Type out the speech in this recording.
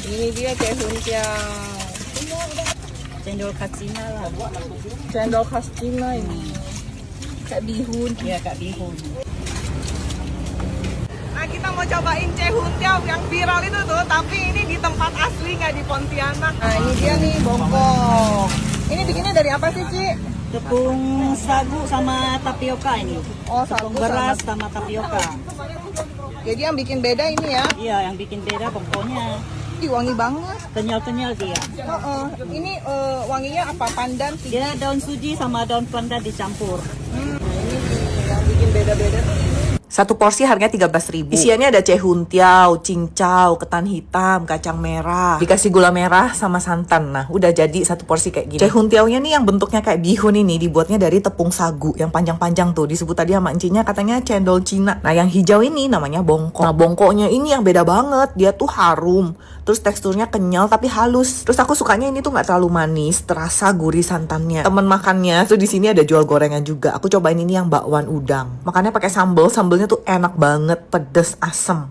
Ini dia cehuntiao. Cendol khas Cina lah. Cendol khas Cina ini. Kayak bihun. Iya, Kak Bihun. Nah, kita mau cobain cehuntiao yang viral itu tuh, tapi ini di tempat asli, nggak di Pontianak. Nah, ini dia nih bongkok. Ini bikinnya dari apa sih, Ci? Tepung sagu sama tapioka ini. Oh, Tepung sagu beras sama tapioka. Jadi yang bikin beda ini ya. Iya, yang bikin beda bongkonya. Ih, wangi banget. Kenyal-kenyal dia. Ini wanginya apa? Pandan? Dia daun suji sama daun pandan dicampur. Ini yang bikin beda-beda tuh ini. Satu porsi harganya 13.000. Isiannya ada cehuntiao, cincau, ketan hitam, kacang merah. Dikasih gula merah sama santan. Nah, udah jadi satu porsi kayak gini. Cehuntiao-nya nih yang bentuknya kayak bihun ini dibuatnya dari tepung sagu yang panjang-panjang tuh. Disebut tadi sama encinya katanya cendol Cina. Nah, yang hijau ini namanya bongkok. Nah, bongkoknya ini yang beda banget. Dia tuh harum. Terus teksturnya kenyal tapi halus. Terus aku sukanya ini tuh nggak terlalu manis, terasa gurih santannya. Temen makannya tuh di sini ada jual gorengan juga. Aku cobain ini yang bakwan udang. Makannya pakai sambal, sambalnya tuh enak banget, pedes, asem.